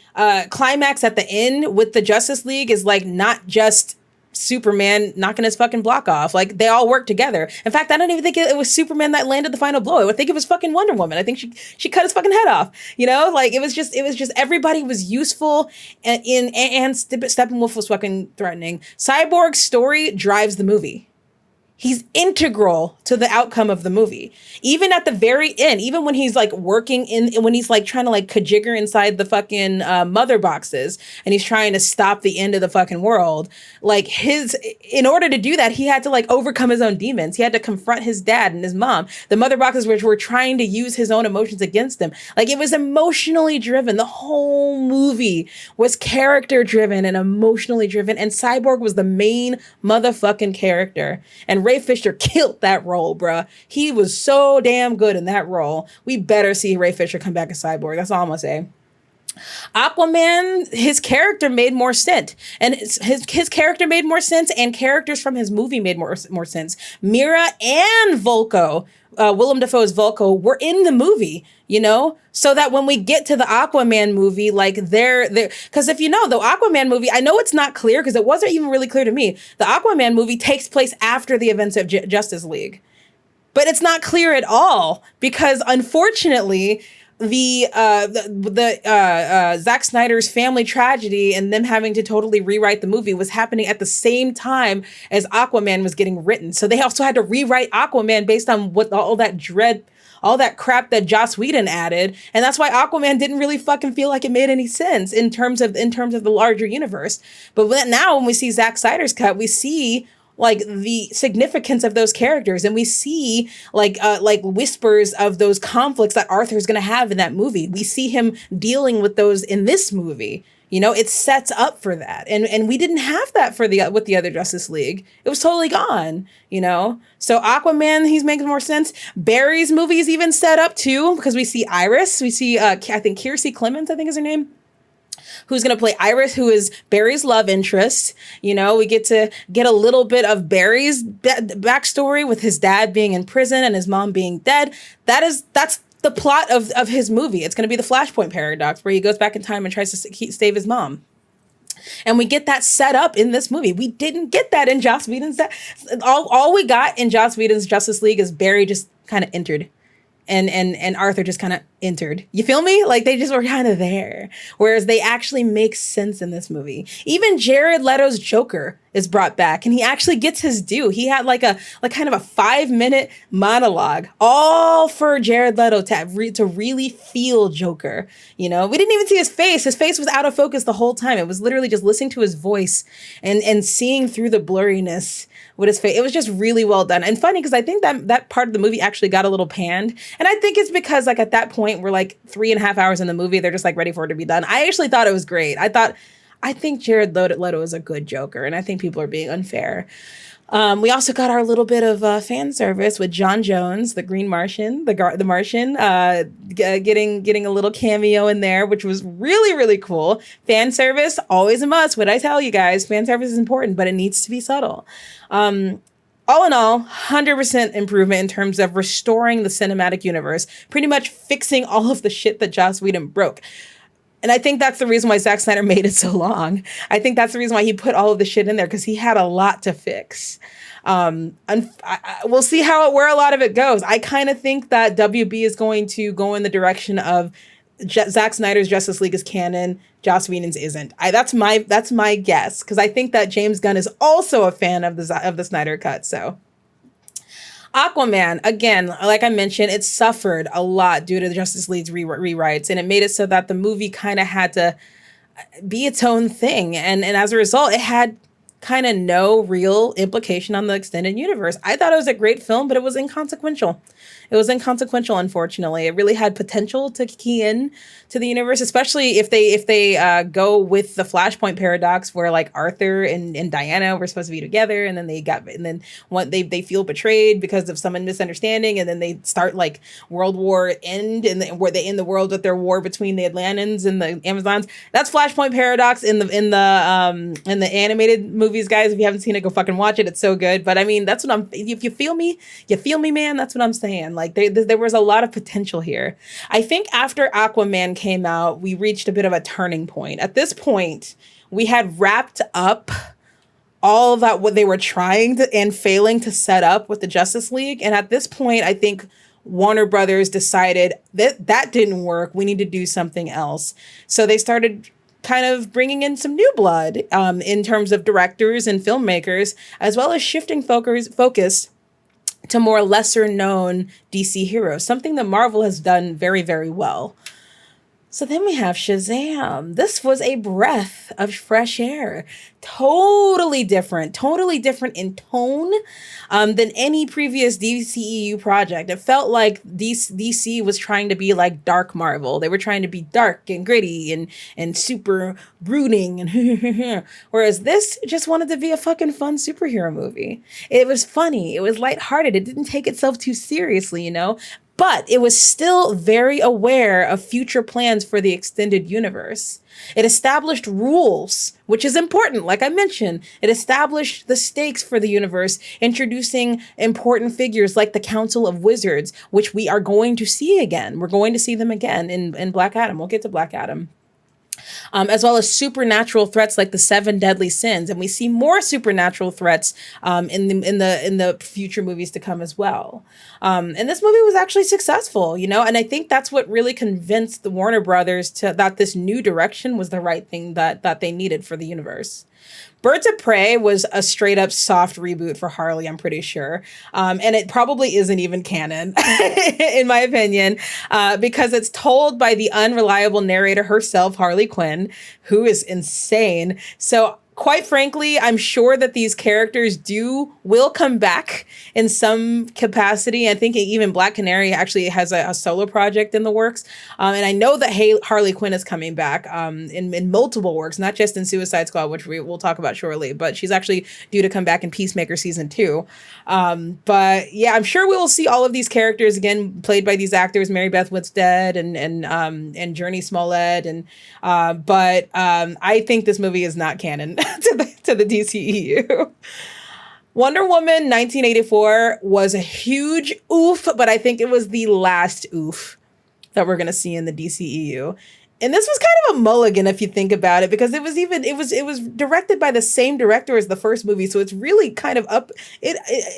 climax at the end with the Justice League is like not just Superman knocking his fucking block off. Like they all work together. In fact, I don't even think it was Superman that landed the final blow. I think it was fucking Wonder Woman. I think she cut his fucking head off. You know, like it was just everybody was useful and Steppenwolf was fucking threatening. Cyborg's story drives the movie. He's integral to the outcome of the movie. Even at the very end, even when he's like working when he's like trying to like kajigger inside the fucking mother boxes and he's trying to stop the end of the fucking world, like in order to do that, he had to like overcome his own demons. He had to confront his dad and his mom. The mother boxes which were trying to use his own emotions against him. Like it was emotionally driven. The whole movie was character driven and emotionally driven. And Cyborg was the main motherfucking character. And Ray Fisher killed that role, bruh. He was so damn good in that role. We better see Ray Fisher come back as Cyborg. That's all I'm gonna say. Aquaman, his character made more sense. And his character made more sense, and characters from his movie made more sense. Mira and Volko, Willem Dafoe's Volko, were in the movie, you know? So that when we get to the Aquaman movie, like they're because if you know, the Aquaman movie, I know it's not clear because it wasn't even really clear to me. The Aquaman movie takes place after the events of Justice League. But it's not clear at all because unfortunately, the Zack Snyder's family tragedy and them having to totally rewrite the movie was happening at the same time as Aquaman was getting written. So they also had to rewrite Aquaman based on what all that crap that Joss Whedon added. And that's why Aquaman didn't really fucking feel like it made any sense in terms of the larger universe. But now when we see Zack Snyder's cut, we see like the significance of those characters, and we see like whispers of those conflicts that Arthur's going to have in that movie. We see him dealing with those in this movie. You know, it sets up for that, and we didn't have that with the other Justice League. It was totally gone. You know, so Aquaman, he's making more sense. Barry's movie is even set up too because we see Iris, we see I think Kiersey Clemens, I think is her name. who's going to play Iris, who is Barry's love interest. You know, we get to get a little bit of Barry's backstory with his dad being in prison and his mom being dead. That's the plot of his movie. It's going to be the Flashpoint paradox, where he goes back in time and tries to save his mom. And we get that set up in this movie. We didn't get that in Joss Whedon's. All we got in Joss Whedon's Justice League is Barry just kind of entered. And Arthur just kind of entered. You feel me? Like, they just were kind of there. Whereas they actually make sense in this movie. Even Jared Leto's Joker is brought back, and he actually gets his due. He had like kind of a 5-minute monologue, all for Jared Leto to really feel Joker. You know, we didn't even see his face. His face was out of focus the whole time. It was literally just listening to his voice and seeing through the blurriness with his face. It was just really well done and funny, because I think that part of the movie actually got a little panned. And I think it's because, like, at that point, we're like 3.5 hours in the movie. They're just like ready for it to be done. I actually thought it was great. I think Jared Leto is a good Joker, and I think people are being unfair. We also got our little bit of fan service with John Jones, the Green Martian, the Martian, getting a little cameo in there, which was really, really cool. Fan service, always a must. What I tell you guys, fan service is important, but it needs to be subtle. All in all, 100% improvement in terms of restoring the cinematic universe, pretty much fixing all of the shit that Joss Whedon broke. And I think that's the reason why Zack Snyder made it so long. I think that's the reason why he put all of the shit in there, because he had a lot to fix. We'll see where a lot of it goes. I kind of think that WB is going to go in the direction of Zack Snyder's Justice League is canon, Joss Whedon's isn't. That's my guess, because I think that James Gunn is also a fan of the Snyder Cut. So Aquaman, again, like I mentioned, it suffered a lot due to the Justice League's rewrites, and it made it so that the movie kind of had to be its own thing. And as a result, it had kind of no real implication on the extended universe. I thought it was a great film, but it was inconsequential. It was inconsequential, unfortunately. It really had potential to key in to the universe, especially if they go with the Flashpoint paradox, where like Arthur and Diana were supposed to be together, and then they feel betrayed because of some misunderstanding, and then they start like World War End, and where they end the world with their war between the Atlantans and the Amazons. That's Flashpoint paradox in the animated movies, guys. If you haven't seen it, go fucking watch it. It's so good. But I mean, that's what if you feel me, man. That's what I'm saying. Like there was a lot of potential here. I think after Aquaman came out, we reached a bit of a turning point. At this point, we had wrapped up all that what they were trying to and failing to set up with the Justice League. And at this point, I think Warner Brothers decided that didn't work. We need to do something else. So they started kind of bringing in some new blood in terms of directors and filmmakers, as well as shifting focus to more lesser known DC heroes, something that Marvel has done very, very well. So then we have Shazam. This was a breath of fresh air. Totally different in tone than any previous DCEU project. It felt like DC was trying to be like dark Marvel. They were trying to be dark and gritty and super brooding, and whereas this just wanted to be a fucking fun superhero movie. It was funny. It was lighthearted. It didn't take itself too seriously, you know? But it was still very aware of future plans for the extended universe. It established rules, which is important. Like I mentioned, it established the stakes for the universe, introducing important figures like the Council of Wizards, which we are going to see again. We're going to see them again in Black Adam. We'll get to Black Adam. As well as supernatural threats like the 7 deadly sins, and we see more supernatural threats in the future movies to come as well. And this movie was actually successful, you know, and I think that's what really convinced the Warner Brothers that this new direction was the right thing that they needed for the universe. Birds of Prey was a straight up soft reboot for Harley, I'm pretty sure. And it probably isn't even canon, in my opinion, because it's told by the unreliable narrator herself, Harley Quinn, who is insane. So quite frankly, I'm sure that these characters will come back in some capacity. I think even Black Canary actually has a solo project in the works. And I know that Harley Quinn is coming back in multiple works, not just in Suicide Squad, which we'll talk about shortly, but she's actually due to come back in Peacemaker season 2. But yeah, I'm sure we will see all of these characters again played by these actors, Mary Beth Winstead and Journey Smollett, but I think this movie is not canon to the DCEU. Wonder Woman 1984 was a huge oof, but I think it was the last oof that we're going to see in the DCEU. And this was kind of a mulligan if you think about it, because it was directed by the same director as the first movie. So it's really kind of it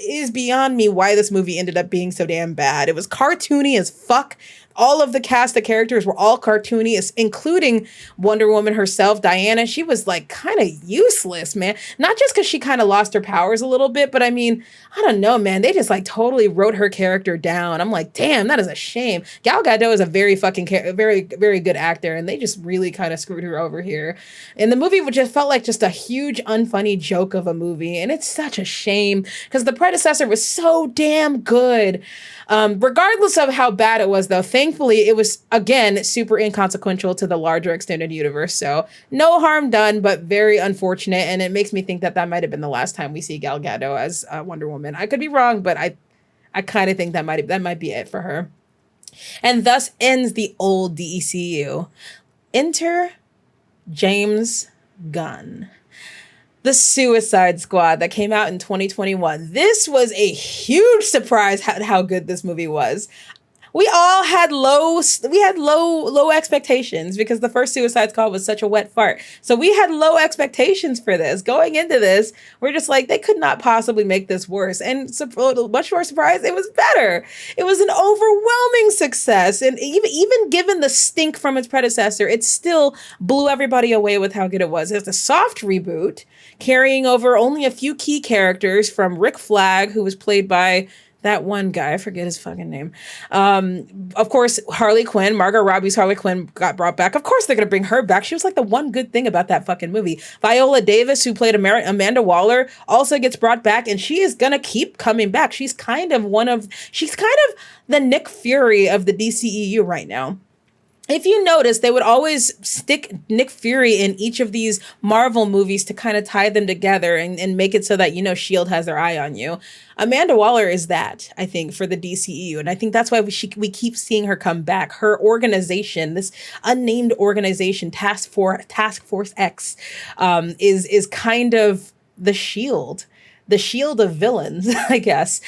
is beyond me why this movie ended up being so damn bad. It was cartoony as fuck. All of the cast of characters were all cartoony, including Wonder Woman herself, Diana. She was like kind of useless, man. Not just because she kind of lost her powers a little bit, but I mean, I don't know, man. They just like totally wrote her character down. I'm like, damn, that is a shame. Gal Gadot is a very very good actor, and they just really kind of screwed her over here. And the movie just felt like just a huge unfunny joke of a movie, and it's such a shame because the predecessor was so damn good. Regardless of how bad it was, though, thankfully, it was, again, super inconsequential to the larger extended universe. So no harm done, but very unfortunate. And it makes me think that might have been the last time we see Gal Gadot as Wonder Woman. I could be wrong, but I kind of think that might be it for her. And thus ends the old DCEU. Enter James Gunn. The Suicide Squad that came out in 2021. This was a huge surprise at how good this movie was. We all had low expectations because the first Suicide Squad was such a wet fart. So we had low expectations for this. Going into this, we're just like, they could not possibly make this worse. And much more surprised, it was better. It was an overwhelming success. And even given the stink from its predecessor, it still blew everybody away with how good it was. It's a soft reboot, carrying over only a few key characters from Rick Flag, who was played by that one guy, I forget his fucking name. Of course, Harley Quinn, Margot Robbie's Harley Quinn got brought back. Of course, they're going to bring her back. She was like the one good thing about that fucking movie. Viola Davis, who played Amanda Waller, also gets brought back, and she is going to keep coming back. She's kind of the Nick Fury of the DCEU right now. If you notice, they would always stick Nick Fury in each of these Marvel movies to kind of tie them together and make it so that, S.H.I.E.L.D. has their eye on you. Amanda Waller is that, I think, for the DCEU. And I think that's why we keep seeing her come back. Her organization, this unnamed organization, Task Force X, is kind of the S.H.I.E.L.D., the shield of villains, I guess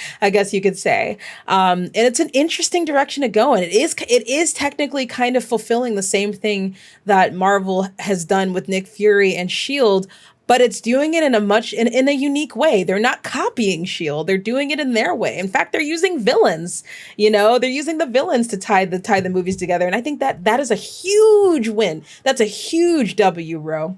you could say. And it's an interesting direction to go in. It is technically kind of fulfilling the same thing that Marvel has done with Nick Fury and S.H.I.E.L.D., but it's doing it in a unique way. They're not copying S.H.I.E.L.D. They're doing it in their way. In fact, they're using villains. They're using the villains to tie the movies together. And I think that is a huge win. That's a huge W, Ro.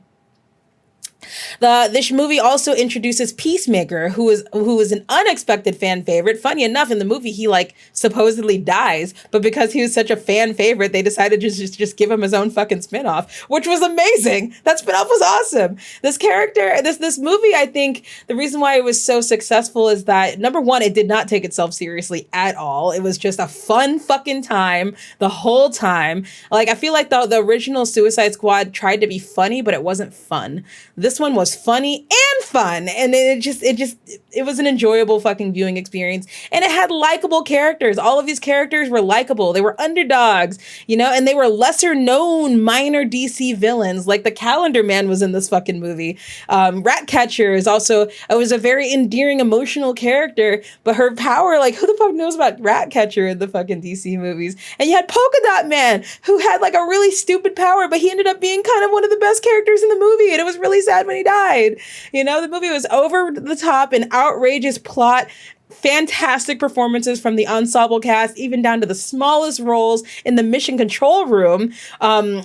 This movie also introduces Peacemaker, who is an unexpected fan favorite. Funny enough, in the movie, he supposedly dies, but because he was such a fan favorite, they decided to just give him his own fucking spinoff, which was amazing. That spinoff was awesome. This character, this movie, I think the reason why it was so successful is that, number one, it did not take itself seriously at all. It was just a fun fucking time the whole time. I feel like the original Suicide Squad tried to be funny, but it wasn't fun. This one was funny and fun, and it was an enjoyable fucking viewing experience, and it had likable characters. All of these characters were likable. They were underdogs, and they were lesser known minor DC villains. Like the Calendar Man was in this fucking movie. Ratcatcher was a very endearing, emotional character, but her power, who the fuck knows about Ratcatcher in the fucking DC movies? And you had Polka Dot Man, who had a really stupid power, but he ended up being kind of one of the best characters in the movie, and it was really sad when he died. The movie was over the top, an outrageous plot, fantastic performances from the ensemble cast, even down to the smallest roles in the mission control room,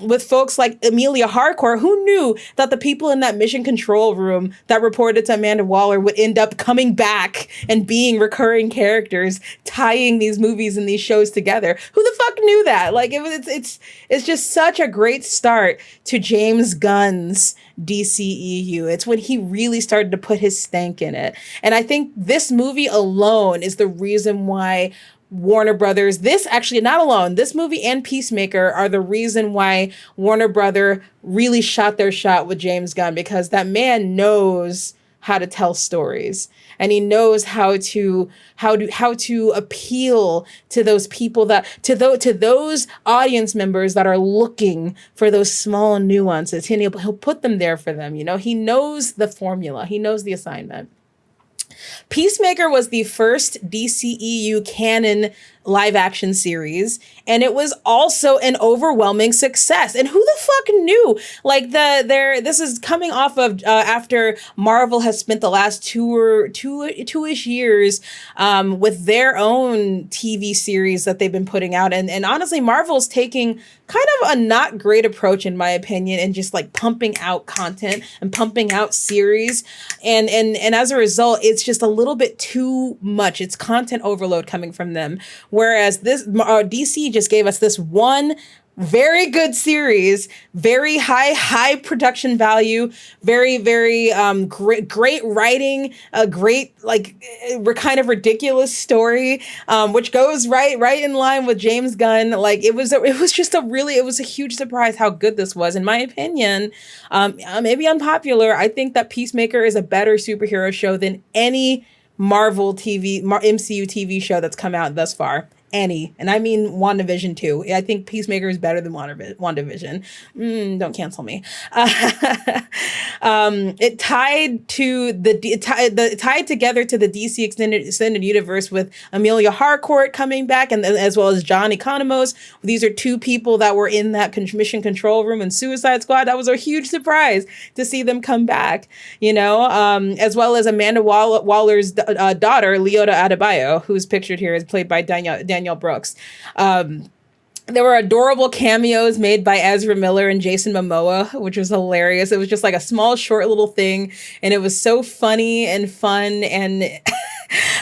with folks like Amelia Harcourt. Who knew that the people in that mission control room that reported to Amanda Waller would end up coming back and being recurring characters, tying these movies and these shows together? Who the fuck knew that? Like it's just such a great start to James Gunn's DCEU. It's when he really started to put his stank in it. And I think this movie alone is the reason why Warner Brothers, this actually not alone, this movie and Peacemaker are the reason why Warner Brother really shot their shot with James Gunn, because that man knows how to tell stories, and he knows how to appeal to those people to those audience members that are looking for those small nuances, and he'll put them there for them. He knows the formula, he knows the assignment. Peacemaker was the first DCEU canon live action series, and it was also an overwhelming success. And who the fuck knew? Like this is coming off of after Marvel has spent the last two-ish years with their own TV series that they've been putting out, and honestly, Marvel's taking kind of a not great approach, in my opinion, and just like pumping out content and pumping out series, and as a result, it's just a little bit too much. It's content overload coming from them. Whereas this DC just gave us this one very good series, very high production value, very great writing, a great kind of ridiculous story, which goes right in line with James Gunn. Like it was a huge surprise how good this was, in my opinion. Maybe unpopular. I think that Peacemaker is a better superhero show than any Marvel MCU TV show that's come out thus far. Any. And I mean WandaVision too. I think Peacemaker is better than WandaVision. Don't cancel me. It tied together to the DC extended universe with Amelia Harcourt coming back, and as well as John Economos. These are two people that were in that mission control room in Suicide Squad. That was a huge surprise to see them come back, as well as Amanda Waller's daughter, Leota Adebayo, who's pictured here, is played by Danielle Brooks. There were adorable cameos made by Ezra Miller and Jason Momoa, which was hilarious. It was just like a small, short little thing, and it was so funny and fun, and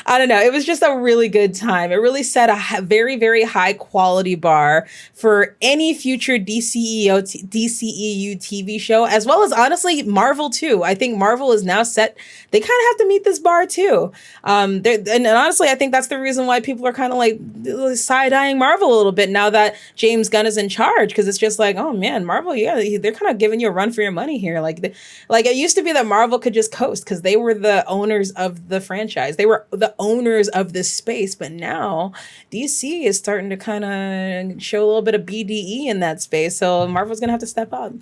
I don't know. It was just a really good time. It really set a very, very high quality bar for any future DCEU TV show, as well as honestly Marvel too. I think Marvel is now set. They kind of have to meet this bar too. And honestly, I think that's the reason why people are kind of like side-eyeing Marvel a little bit now that James Gunn is in charge, because it's just like, oh man, Marvel, yeah, they're kind of giving you a run for your money here. Like it used to be that Marvel could just coast because they were the owners of the franchise. They were the owners of this space, but now DC is starting to kind of show a little bit of BDE in that space, so Marvel's gonna have to step up.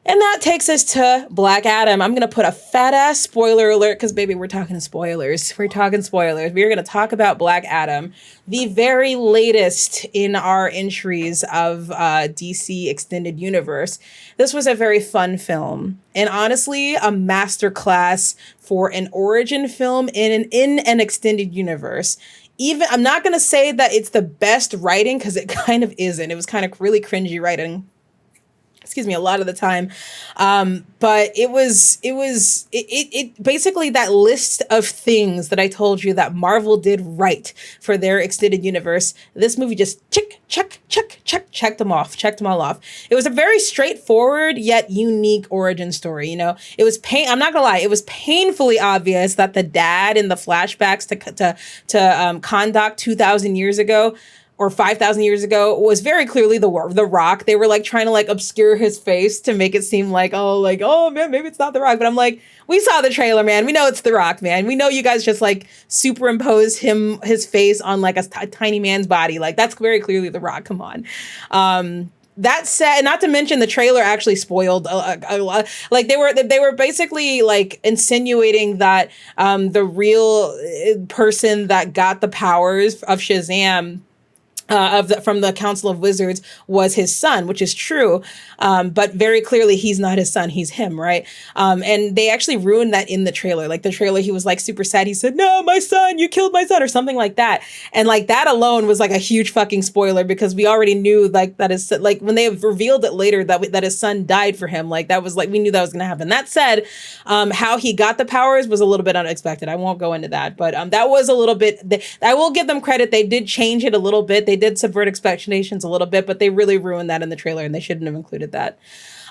And that takes us to Black Adam. I'm going to put a fat ass spoiler alert because, baby, we're talking spoilers. We're going to talk about Black Adam, the very latest in our entries of DC Extended Universe. This was a very fun film, and honestly, a masterclass for an origin film in an extended universe. Even I'm not going to say that it's the best writing, because it kind of isn't. It was kind of really cringy writing. A lot of the time. But it basically that list of things that I told you that Marvel did right for their extended universe. This movie just checked them all off. It was a very straightforward yet unique origin story. It was I'm not gonna lie. It was painfully obvious that the dad in the flashbacks to Kahndaq 2,000 years ago, or 5,000 years ago, was very clearly the Rock. They were trying to obscure his face to make it seem oh man, maybe it's not the Rock. But I'm like, we saw the trailer, man. We know it's the Rock, man. We know you guys just superimpose his face on a tiny man's body. That's very clearly the Rock. Come on. That said, not to mention the trailer actually spoiled a lot. They were basically insinuating that the real person that got the powers of Shazam from the Council of Wizards was his son, which is true. But very clearly he's not his son, he's him, right? And they actually ruined that in the trailer. The trailer, he was super sad. He said, "No, my son, you killed my son," or something like that. And that alone was a huge fucking spoiler, because we already knew that is when they revealed it later that his son died for him. That was we knew that was going to happen. That said, how he got the powers was a little bit unexpected. I won't go into that, but that was a little bit, I will give them credit. They did change it a little bit. They did subvert expectations a little bit, but they really ruined that in the trailer, and they shouldn't have included that.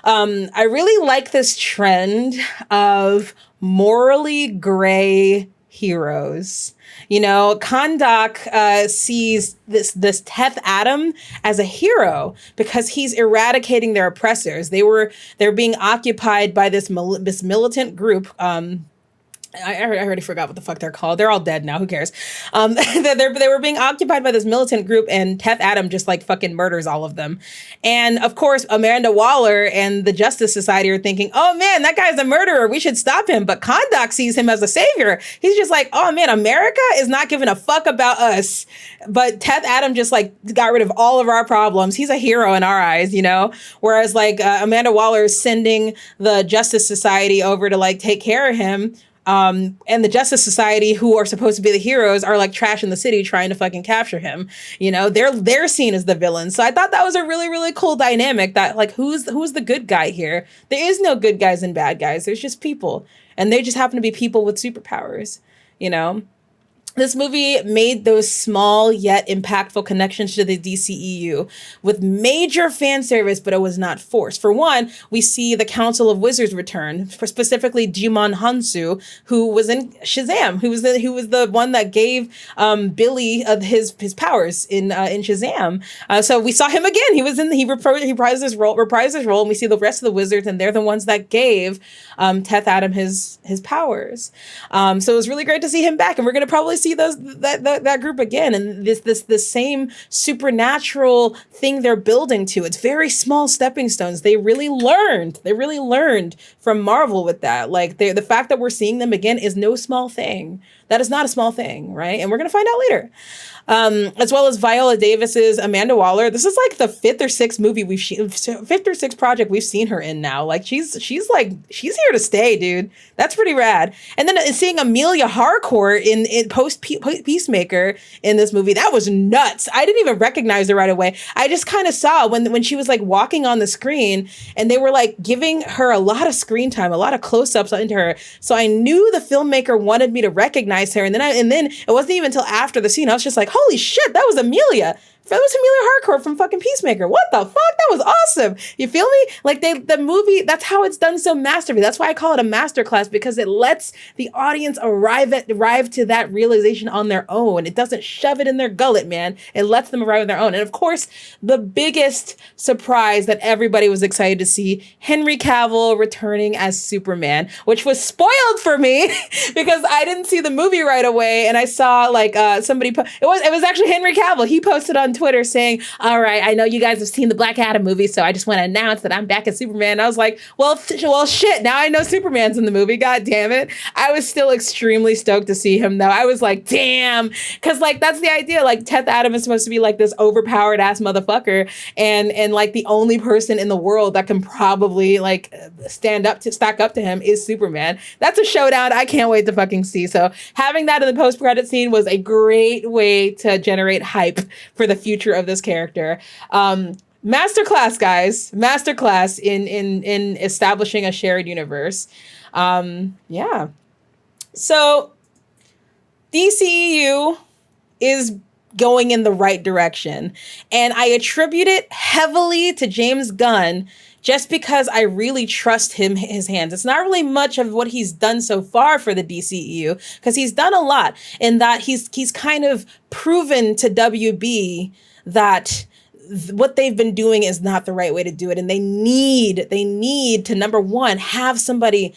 I really like this trend of morally gray heroes. You know, Kahndaq sees this Teth Adam as a hero because he's eradicating their oppressors. They're being occupied by this militant group. I already forgot what the fuck they're called. They're all dead now. Who cares? They were being occupied by this militant group, and Teth Adam just like fucking murders all of them. And of course, Amanda Waller and the Justice Society are thinking, oh man, that guy's a murderer. We should stop him. But Kahndaq sees him as a savior. He's just like, oh man, America is not giving a fuck about us. But Teth Adam just like got rid of all of our problems. He's a hero in our eyes, you know? Whereas like Amanda Waller is sending the Justice Society over to like take care of him. And the Justice Society, who are supposed to be the heroes, are like trash in the city trying to fucking capture him. You know, they're seen as the villains. So I thought that was a really, really cool dynamic that like, who's the good guy here? There is no good guys and bad guys. There's just people. And they just happen to be people with superpowers, you know? This movie made those small yet impactful connections to the DCEU with major fan service, but it was not forced. For one, we see the Council of Wizards return, specifically Jimon Hansu, who was in Shazam, who was the one that gave Billy his powers in Shazam. So we saw him again. He reprised his role, and we see the rest of the wizards, and they're the ones that gave Teth Adam his powers. So it was really great to see him back, and we're gonna probably see that group again, and this same supernatural thing they're building to. It's very small stepping stones. They really learned from Marvel with that. Like the fact that we're seeing them again is no small thing. That is not a small thing, right? And we're gonna find out later. As well as Viola Davis's Amanda Waller. This is like the fifth or sixth project we've seen her in now. Like she's here to stay, dude. That's pretty rad. And then seeing Amelia Harcourt in post Peacemaker in this movie, that was nuts. I didn't even recognize her right away. I just kind of saw when she was like walking on the screen, and they were like giving her a lot of screen time, a lot of close-ups into her. So I knew the filmmaker wanted me to recognize her. And then it wasn't even until after the scene I was just like, holy shit, that was Amelia. That was Amelia Harcourt from fucking Peacemaker. What the fuck? That was awesome. You feel me? Like the movie, that's how it's done so masterfully. That's why I call it a masterclass, because it lets the audience arrive to that realization on their own. It doesn't shove it in their gullet, man. It lets them arrive on their own. And of course, the biggest surprise that everybody was excited to see, Henry Cavill returning as Superman, which was spoiled for me because I didn't see the movie right away. And I saw like somebody, it was actually Henry Cavill. He posted on Twitter saying, all right, I know you guys have seen the Black Adam movie, so I just want to announce that I'm back as Superman. And I was like, well, shit, now I know Superman's in the movie. God damn it. I was still extremely stoked to see him, though. I was like, damn, because like that's the idea. Like Teth Adam is supposed to be like this overpowered ass motherfucker, and like the only person in the world that can probably like stack up to him is Superman. That's a showdown I can't wait to fucking see. So having that in the post-credit scene was a great way to generate hype for the future of this character. Masterclass, guys. Masterclass in establishing a shared universe. Yeah. So DCEU is going in the right direction. And I attribute it heavily to James Gunn just because I really trust his hands. It's not really much of what he's done so far for the DCEU, because he's done a lot in that he's kind of proven to WB that what they've been doing is not the right way to do it. And they need to, number one, have somebody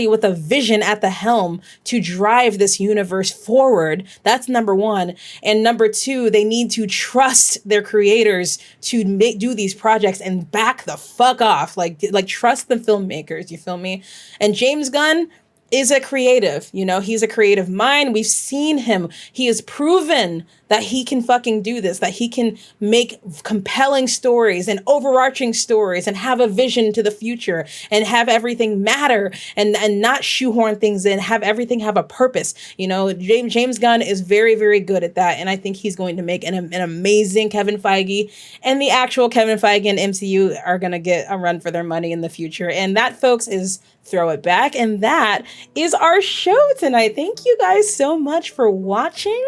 with a vision at the helm to drive this universe forward. That's number one. And number two, they need to trust their creators to do these projects and back the fuck off. Like trust the filmmakers, you feel me? And James Gunn is a creative, you know, he's a creative mind. We've seen him. He has proven that he can fucking do this, that he can make compelling stories and overarching stories and have a vision to the future and have everything matter and not shoehorn things in, have everything have a purpose. You know, James Gunn is very, very good at that. And I think he's going to make an amazing Kevin Feige, and the actual Kevin Feige and MCU are going to get a run for their money in the future. And that, folks, is throw it back. And that is our show tonight. Thank you guys so much for watching.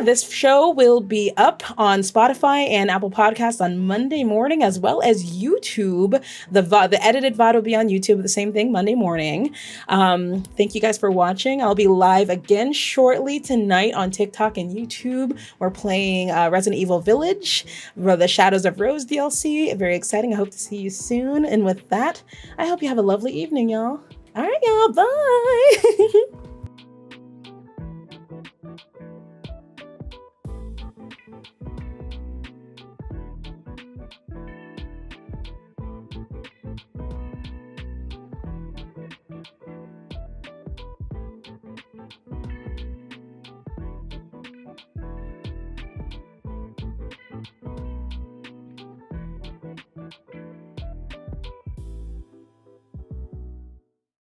This show will be up on Spotify and Apple Podcasts on Monday morning, as well as YouTube. The edited VOD will be on YouTube, the same thing, Monday morning. Thank you guys for watching. I'll be live again shortly tonight on TikTok and YouTube. We're playing Resident Evil Village, the Shadows of Rose DLC. Very exciting. I hope to see you soon. And with that, I hope you have a lovely evening, y'all. All right, y'all. Bye.